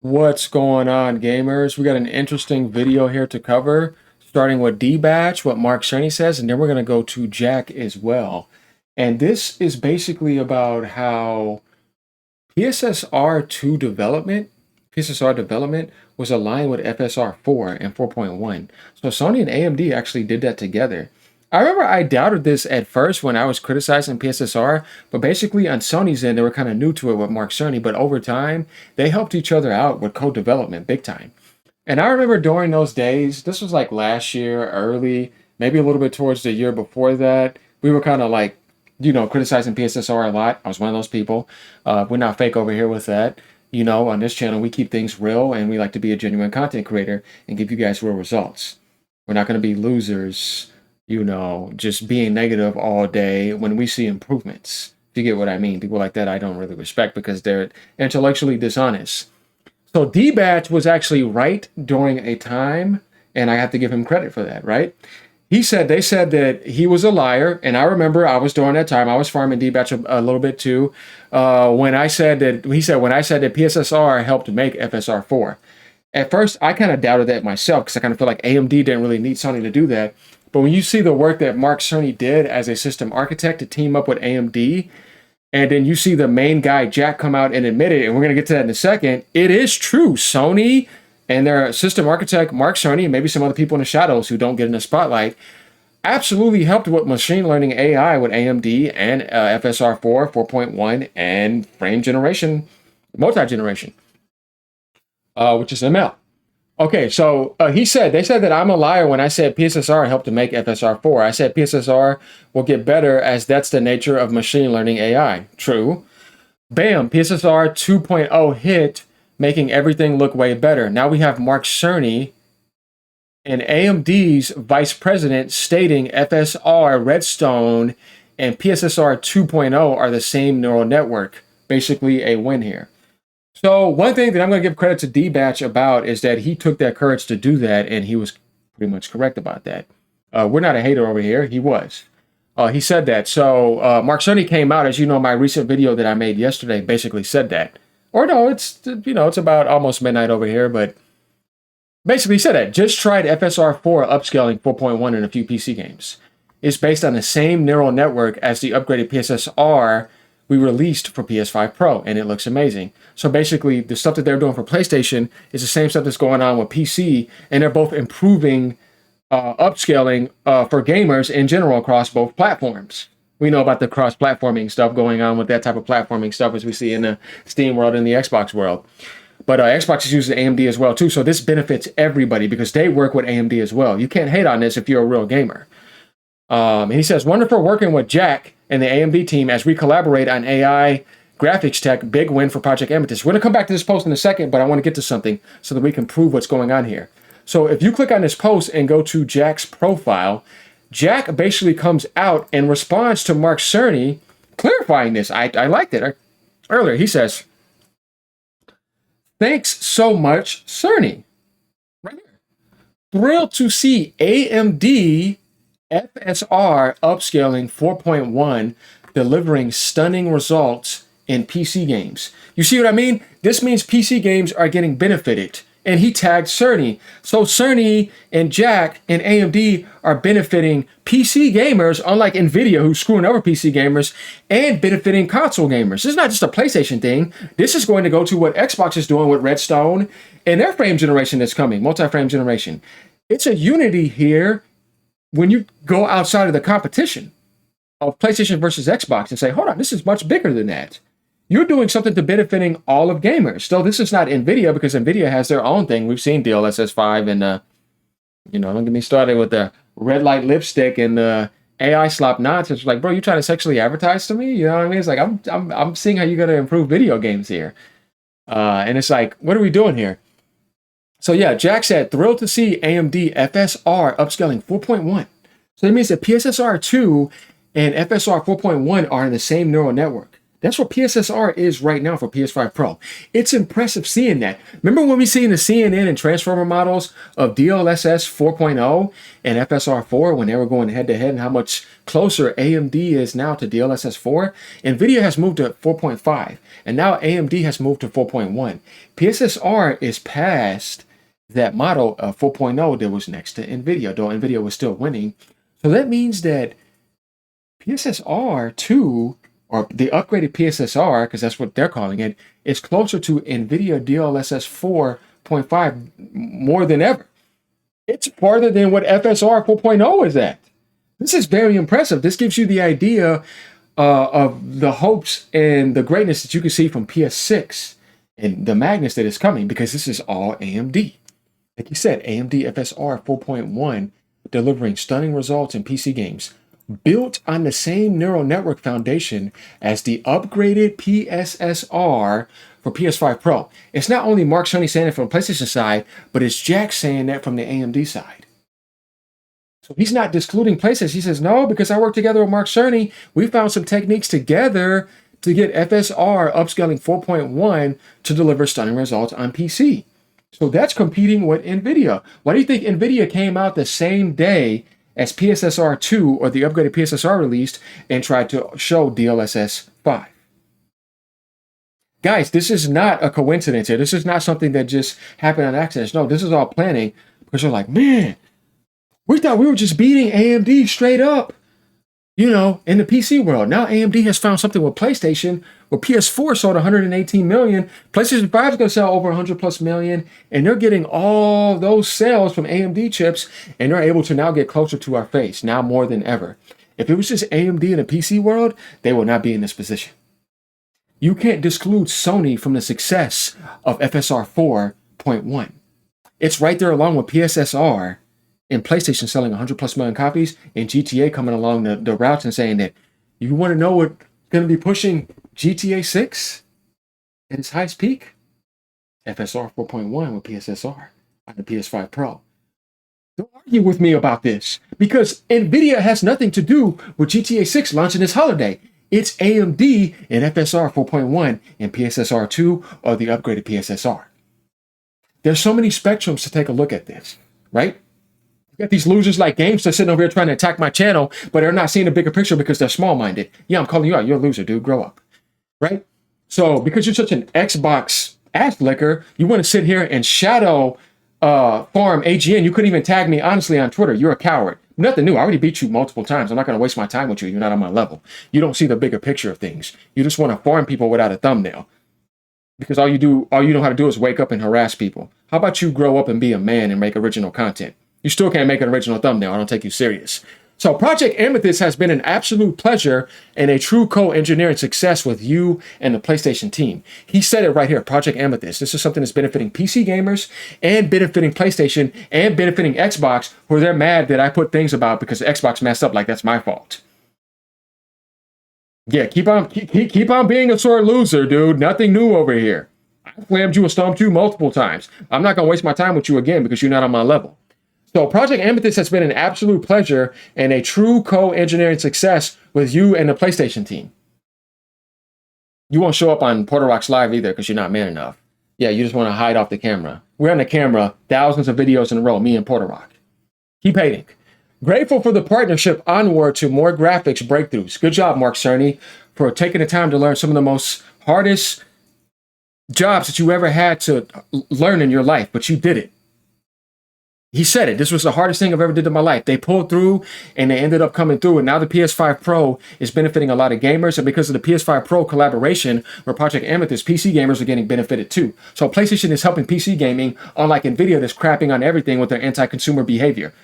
What's going on, gamers? We got an interesting video here to cover, starting with D-Batch, what Mark Cerny says, and then we're going to go to Jack as well. And this is basically about how PSSR development was aligned with FSR4 and 4.1. So Sony and AMD actually did that together. I remember I doubted this at first when I was criticizing PSSR, but basically on Sony's end, they were kind of new to it with Mark Cerny, but over time, they helped each other out with co-development big time. And I remember during those days, this was like last year, early, maybe a little bit towards the year before that, we were kind of like, criticizing PSSR a lot. I was one of those people. We're not fake over here with that. On this channel, we keep things real and we like to be a genuine content creator and give you guys real results. We're not going to be losers, just being negative all day when we see improvements. If you get what I mean, people like that I don't really respect because they're intellectually dishonest. So D-Batch was actually right during a time, and I have to give him credit for that, right? They said that he was a liar, and I remember I was during that time, I was farming D-Batch a little bit too. When I said that PSSR helped make FSR4. At first, I kind of doubted that myself because I kind of feel like AMD didn't really need Sony to do that. But when you see the work that Mark Cerny did as a system architect to team up with AMD, and then you see the main guy, Jack, come out and admit it, and we're going to get to that in a second. It is true. Sony and their system architect, Mark Cerny, and maybe some other people in the shadows who don't get in the spotlight, absolutely helped with machine learning AI with AMD and FSR4, 4.1, and frame generation, multi-generation, which is ML. Okay, so they said that I'm a liar when I said PSSR helped to make FSR4. I said PSSR will get better as that's the nature of machine learning AI. True. Bam, PSSR 2.0 hit, making everything look way better. Now we have Mark Cerny and AMD's vice president stating FSR, Redstone, and PSSR 2.0 are the same neural network. Basically a win here. So one thing that I'm going to give credit to D-Batch about is that he took that courage to do that, and he was pretty much correct about that. We're not a hater over here. He was. He said that. So Mark Cerny came out, as you know, my recent video that I made yesterday basically said that. Or no, it's about almost midnight over here, but basically said that. Just tried FSR4 upscaling 4.1 in a few PC games. It's based on the same neural network as the upgraded PSSR we released for PS5 Pro, and it looks amazing. So basically, the stuff that they're doing for PlayStation is the same stuff that's going on with PC, and they're both improving upscaling for gamers in general across both platforms. We know about the cross-platforming stuff going on with that type of platforming stuff as we see in the Steam world and the Xbox world. But Xbox is using AMD as well, too, so this benefits everybody because they work with AMD as well. You can't hate on this if you're a real gamer. And he says, wonderful working with Jack and the AMD team as we collaborate on AI graphics tech. Big win for Project Amethyst. We're going to come back to this post in a second, but I want to get to something so that we can prove what's going on here. So if you click on this post and go to Jack's profile, Jack basically comes out and responds to Mark Cerny, clarifying this. I liked it. Earlier, he says, thanks so much, Cerny. Right here. Thrilled to see AMD FSR upscaling 4.1 delivering stunning results in PC games. You see what I mean? This means PC games are getting benefited. And he tagged Cerny. So Cerny and Jack and AMD are benefiting PC gamers, unlike Nvidia, who's screwing over PC gamers, and benefiting console gamers. This is not just a PlayStation thing. This is going to go to what Xbox is doing with Redstone and their frame generation that's coming, multi-frame generation. It's a unity here when you go outside of the competition of PlayStation versus Xbox and say, hold on, this is much bigger than that. You're doing something to benefiting all of gamers. Still, this is not Nvidia because Nvidia has their own thing. We've seen DLSS 5 and, don't get me started with the red light lipstick and the AI slop nonsense. Like, bro, you trying to sexually advertise to me? You know what I mean? It's like, I'm seeing how you're going to improve video games here. And it's like, what are we doing here? So yeah, Jack said, thrilled to see AMD FSR upscaling 4.1. So that means that PSSR 2 and FSR 4.1 are in the same neural network. That's what PSSR is right now for PS5 Pro. It's impressive seeing that. Remember when we see in the CNN and Transformer models of DLSS 4.0 and FSR 4 when they were going head to head, and how much closer AMD is now to DLSS 4? Nvidia has moved to 4.5, and now AMD has moved to 4.1. PSSR is past that model of 4.0 that was next to Nvidia, though Nvidia was still winning. So that means that PSSR 2, or the upgraded PSSR, because that's what they're calling it, is closer to NVIDIA DLSS 4.5 more than ever. It's farther than what FSR 4.0 is at. This is very impressive. This gives you the idea of the hopes and the greatness that you can see from PS6 and the madness that is coming, because this is all AMD. Like you said, AMD FSR 4.1 delivering stunning results in PC games, built on the same neural network foundation as the upgraded PSSR for PS5 Pro. It's not only Mark Cerny saying it from the PlayStation side, but it's Jack saying that from the AMD side. So he's not discluding PlayStation. He says, no, because I worked together with Mark Cerny, we found some techniques together to get FSR upscaling 4.1 to deliver stunning results on PC. So that's competing with Nvidia. Why do you think Nvidia came out the same day as PSSR 2 or the upgraded PSSR released and tried to show DLSS 5? Guys, this is not a coincidence here. This is not something that just happened on accident. No, this is all planning, because you're like, man, we thought we were just beating AMD straight up, you know, in the PC world. Now AMD has found something with PlayStation, where PS4 sold 118 million. PlayStation 5 is going to sell over 100 plus million, and they're getting all those sales from AMD chips, and they're able to now get closer to our face, now more than ever. If it was just AMD in the PC world, they would not be in this position. You can't disclude Sony from the success of FSR 4.1. It's right there along with PSSR and PlayStation selling 100 plus million copies, and GTA coming along the routes and saying that you want to know what's going to be pushing GTA 6 at its highest peak? FSR 4.1 with PSSR on the PS5 Pro. Don't argue with me about this, because Nvidia has nothing to do with GTA 6 launching this holiday. It's AMD and FSR 4.1 and PSSR 2 or the upgraded PSSR. There's so many spectrums to take a look at this, right? You got these losers like Gamester sitting over here trying to attack my channel, but they're not seeing the bigger picture because they're small-minded. Yeah, I'm calling you out. You're a loser, dude. Grow up, right? So because you're such an Xbox ass licker, you want to sit here and shadow farm AGN. You couldn't even tag me honestly on Twitter. You're a coward. Nothing new. I already beat you multiple times. I'm not going to waste my time with you. You're not on my level. You don't see the bigger picture of things. You just want to farm people without a thumbnail. Because all you know how to do is wake up and harass people. How about you grow up and be a man and make original content? You still can't make an original thumbnail. I don't take you serious. So Project Amethyst has been an absolute pleasure and a true co-engineering success with you and the PlayStation team. He said it right here, Project Amethyst. This is something that's benefiting PC gamers and benefiting PlayStation and benefiting Xbox, where they're mad that I put things about because Xbox messed up, like that's my fault. Yeah, keep on being a sore loser, dude. Nothing new over here. I slammed you and stomped you multiple times. I'm not going to waste my time with you again because you're not on my level. So Project Amethyst has been an absolute pleasure and a true co-engineering success with you and the PlayStation team. You won't show up on Porter Rocks Live either because you're not man enough. Yeah, you just want to hide off the camera. We're on the camera, thousands of videos in a row, me and Porter Rock. Keep hating. Grateful for the partnership onward to more graphics breakthroughs. Good job, Mark Cerny, for taking the time to learn some of the most hardest jobs that you ever had to learn in your life, but you did it. He said it. This was the hardest thing I've ever did in my life. They pulled through and they ended up coming through. And now the PS5 Pro is benefiting a lot of gamers. And because of the PS5 Pro collaboration with Project Amethyst, PC gamers are getting benefited too. So PlayStation is helping PC gaming, unlike Nvidia that's crapping on everything with their anti-consumer behavior.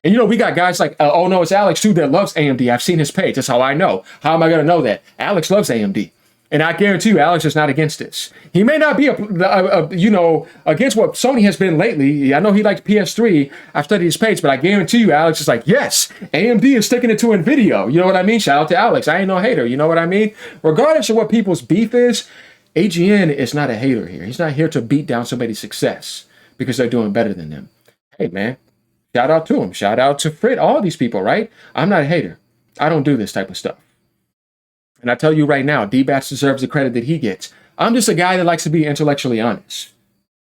And you know, we got guys like, oh no, it's Alex too that loves AMD. I've seen his page. That's how I know. How am I going to know that? Alex loves AMD. And I guarantee you, Alex is not against this. He may not be, against what Sony has been lately. I know he likes PS3. I've studied his page, but I guarantee you, Alex is like, yes, AMD is sticking it to Nvidia. You know what I mean? Shout out to Alex. I ain't no hater. You know what I mean? Regardless of what people's beef is, AGN is not a hater here. He's not here to beat down somebody's success because they're doing better than them. Hey, man, shout out to him. Shout out to Frit, all these people, right? I'm not a hater. I don't do this type of stuff. And I tell you right now, D-Bats deserves the credit that he gets. I'm just a guy that likes to be intellectually honest.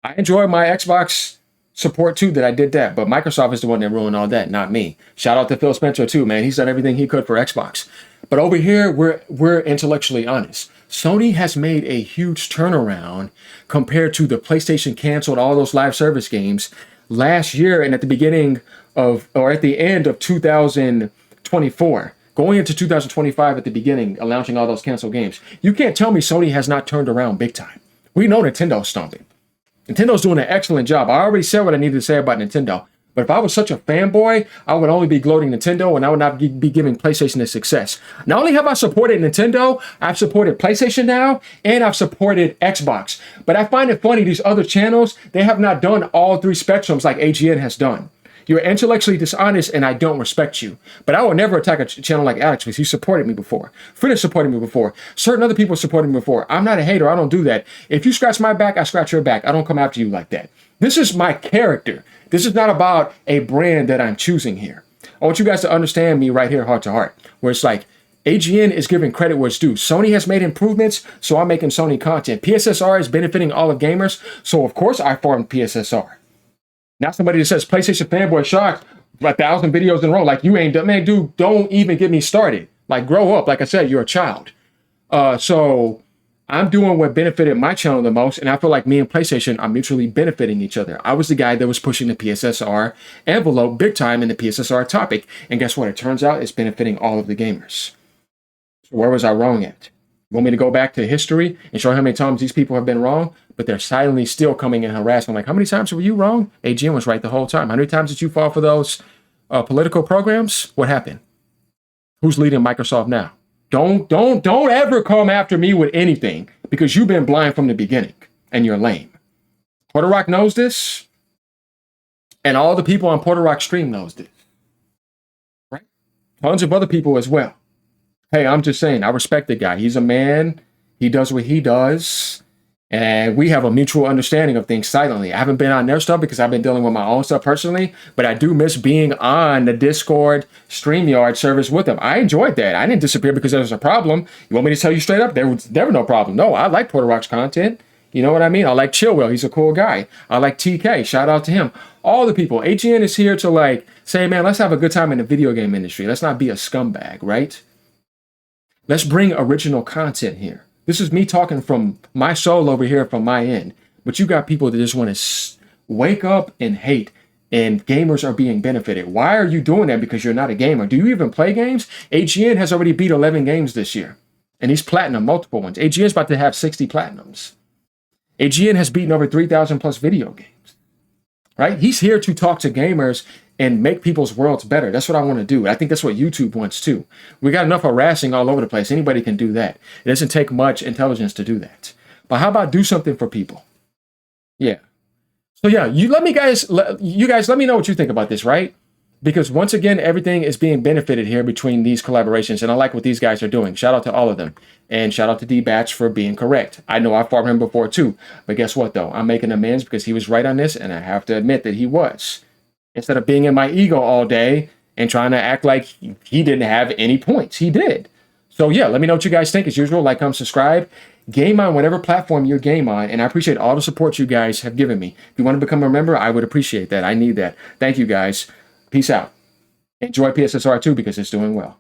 I enjoy my Xbox support too that I did that, but Microsoft is the one that ruined all that, not me. Shout out to Phil Spencer too, man. He's done everything he could for Xbox. But over here, we're intellectually honest. Sony has made a huge turnaround compared to the PlayStation canceled all those live service games last year and at the beginning of, or at the end of 2024. Going into 2025 at the beginning, launching all those canceled games. You can't tell me Sony has not turned around big time. We know Nintendo's stomping. Nintendo's doing an excellent job. I already said what I needed to say about Nintendo. But if I was such a fanboy, I would only be gloating Nintendo and I would not be giving PlayStation a success. Not only have I supported Nintendo, I've supported PlayStation now, and I've supported Xbox. But I find it funny, these other channels, they have not done all three spectrums like AGN has done. You're intellectually dishonest and I don't respect you. But I will never attack a channel like Alex because he supported me before. Fred supported me before. Certain other people supported me before. I'm not a hater. I don't do that. If you scratch my back, I scratch your back. I don't come after you like that. This is my character. This is not about a brand that I'm choosing here. I want you guys to understand me right here, heart to heart, where it's like AGN is giving credit where it's due. Sony has made improvements, so I'm making Sony content. PSSR is benefiting all of gamers, so of course I farmed PSSR. Now somebody that says PlayStation fanboy shocked 1,000 videos in a row. Like you ain't done, man, dude, don't even get me started. Like grow up. Like I said, you're a child. So I'm doing what benefited my channel the most. And I feel like me and PlayStation are mutually benefiting each other. I was the guy that was pushing the PSSR envelope big time in the PSSR topic. And guess what? It turns out it's benefiting all of the gamers. So where was I wrong at? You want me to go back to history and show how many times these people have been wrong? But they're silently still coming and harassing. Like, how many times were you wrong? AGN was right the whole time. How many times did you fall for those political programs? What happened? Who's leading Microsoft now? Don't ever come after me with anything because you've been blind from the beginning and you're lame. Porter Rock knows this, and all the people on Porter Rock stream knows this, right? Tons of other people as well. Hey, I'm just saying, I respect the guy. He's a man. He does what he does. And we have a mutual understanding of things silently. I haven't been on their stuff because I've been dealing with my own stuff personally, but I do miss being on the Discord StreamYard service with them. I enjoyed that. I didn't disappear because there was a problem. You want me to tell you straight up? There was never no problem. No, I like Porter Rock's content. You know what I mean? I like Chillwell. He's a cool guy. I like TK. Shout out to him. All the people. AGN is here to like say, man, let's have a good time in the video game industry. Let's not be a scumbag, right? Let's bring original content here. This is me talking from my soul over here from my end. But you got people that just want to wake up and hate, and gamers are being benefited. Why are you doing that? Because you're not a gamer. Do you even play games? AGN has already beat 11 games this year. And he's platinum, multiple ones. AGN is about to have 60 platinums. AGN has beaten over 3,000 plus video games. Right? He's here to talk to gamers and make people's worlds better. That's what I want to do. I think that's what YouTube wants too. We got enough harassing all over the place. Anybody can do that. It doesn't take much intelligence to do that. But how about do something for people? Yeah. So yeah, you guys let me know what you think about this, right? Because once again, everything is being benefited here between these collaborations. And I like what these guys are doing. Shout out to all of them. And shout out to D-Batch for being correct. I know I farmed him before too. But guess what though? I'm making amends because he was right on this. And I have to admit that he was. Instead of being in my ego all day and trying to act like he didn't have any points. He did. So yeah, let me know what you guys think. As usual, like, comment, subscribe. Game on whatever platform you're game on. And I appreciate all the support you guys have given me. If you want to become a member, I would appreciate that. I need that. Thank you guys. Peace out. Enjoy PSSR 2 because it's doing well.